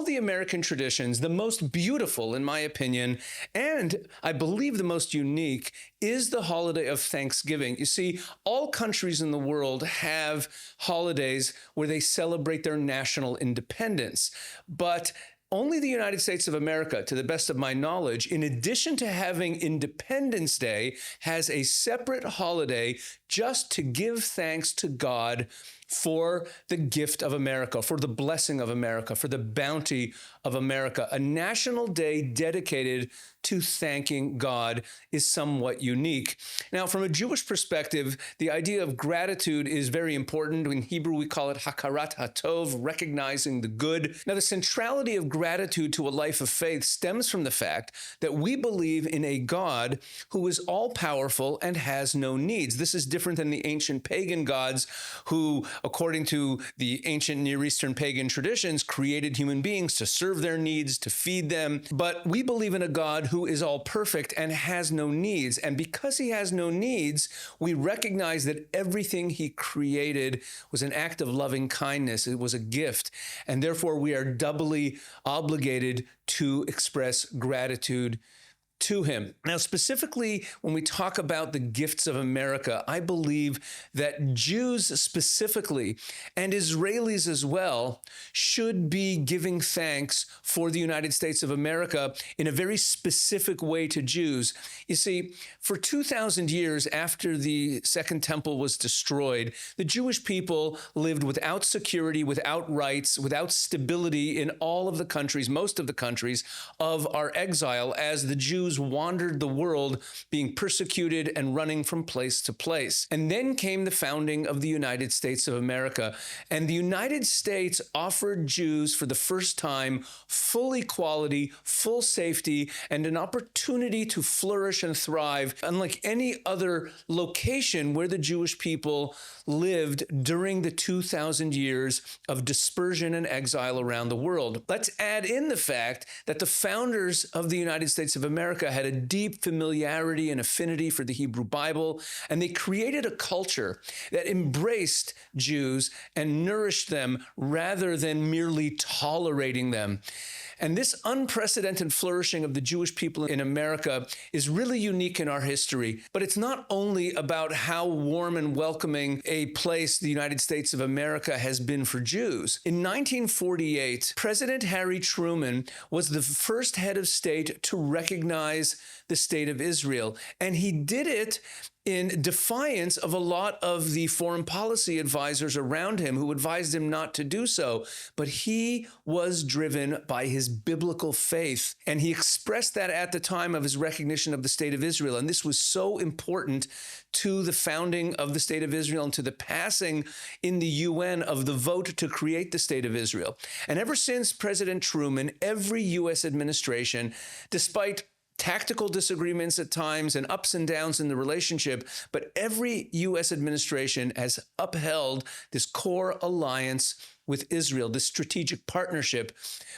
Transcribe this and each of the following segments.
the American traditions, the most beautiful, in my opinion, and I believe the most unique, is the holiday of Thanksgiving. You see, all countries in the world have holidays where they celebrate their national independence, but only the United States of America, to the best of my knowledge, in addition to having Independence Day, has a separate holiday just to give thanks to God for the gift of America, for the blessing of America, for the bounty of America. A national day dedicated to thanking God is somewhat unique. Now, from a Jewish perspective, the idea of gratitude is very important. In Hebrew, we call it hakarat, hatov, recognizing the good. Now, the centrality of gratitude to a life of faith stems from the fact that we believe in a God who is all-powerful and has no needs. This is different than the ancient pagan gods who, according to the ancient Near Eastern pagan traditions, created human beings to serve their needs, to feed them. But we believe in a God who is all perfect and has no needs. And because he has no needs, we recognize that everything he created was an act of loving kindness. It was a gift. And therefore, we are doubly obligated to express gratitude to him. Now, specifically, when we talk about the gifts of America, I believe that Jews specifically, and Israelis as well, should be giving thanks for the United States of America in a very specific way to Jews. You see, for 2,000 years after the Second Temple was destroyed, the Jewish people lived without security, without rights, without stability in all of the countries, most of the countries of our exile, as the Jews wandered the world, being persecuted and running from place to place. And then came the founding of the United States of America. And the United States offered Jews for the first time full equality, full safety, and an opportunity to flourish and thrive, unlike any other location where the Jewish people lived during the 2,000 years of dispersion and exile around the world. Let's add in the fact that the founders of the United States of America had a deep familiarity and affinity for the Hebrew Bible, and they created a culture that embraced Jews and nourished them rather than merely tolerating them. And this unprecedented flourishing of the Jewish people in America is really unique in our history. But it's not only about how warm and welcoming a place the United States of America has been for Jews. In 1948, President Harry Truman was the first head of state to recognize the state of Israel. And he did it in defiance of a lot of the foreign policy advisors around him who advised him not to do so. But he was driven by his biblical faith, and he expressed that at the time of his recognition of the state of Israel. And this was so important to the founding of the state of Israel and to the passing in the UN of the vote to create the state of Israel. And ever since President Truman, every U.S. administration, despite tactical disagreements at times and ups and downs in the relationship, but every U.S. administration has upheld this core alliance with Israel, this strategic partnership,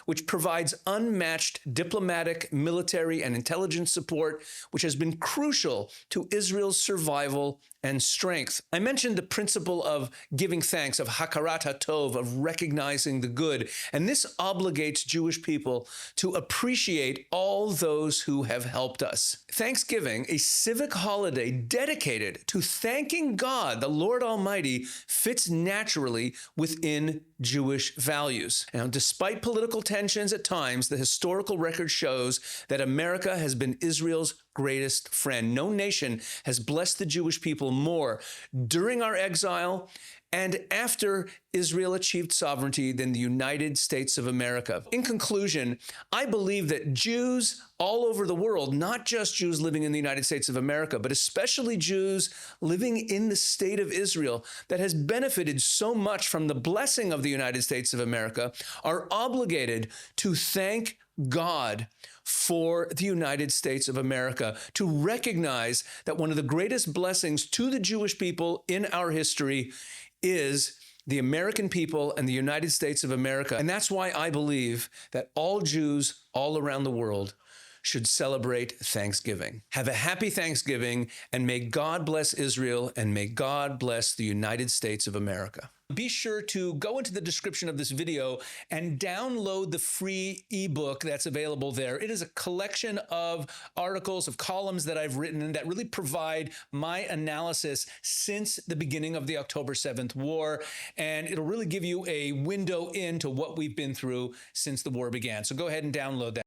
which provides unmatched diplomatic, military, and intelligence support, which has been crucial to Israel's survival and strength. I mentioned the principle of giving thanks, of hakarat hatov, of recognizing the good, and this obligates Jewish people to appreciate all those who have helped us. Thanksgiving, a civic holiday dedicated to thanking God, the Lord Almighty, fits naturally within Jewish values. Now, despite political tensions at times, the historical record shows that America has been Israel's greatest friend. No nation has blessed the Jewish people more during our exile and after Israel achieved sovereignty than the United States of America. In conclusion, I believe that Jews all over the world, not just Jews living in the United States of America, but especially Jews living in the state of Israel that has benefited so much from the blessing of the United States of America, are obligated to thank God for the United States of America, to recognize that one of the greatest blessings to the Jewish people in our history is the American people and the United States of America. And that's why I believe that all Jews all around the world should celebrate Thanksgiving. Have a happy Thanksgiving, and may God bless Israel, and may God bless the United States of America. Be sure to go into the description of this video and download the free ebook that's available there. It is a collection of articles, of columns that I've written that really provide my analysis since the beginning of the October 7th war, and it'll really give you a window into what we've been through since the war began. So go ahead and download that.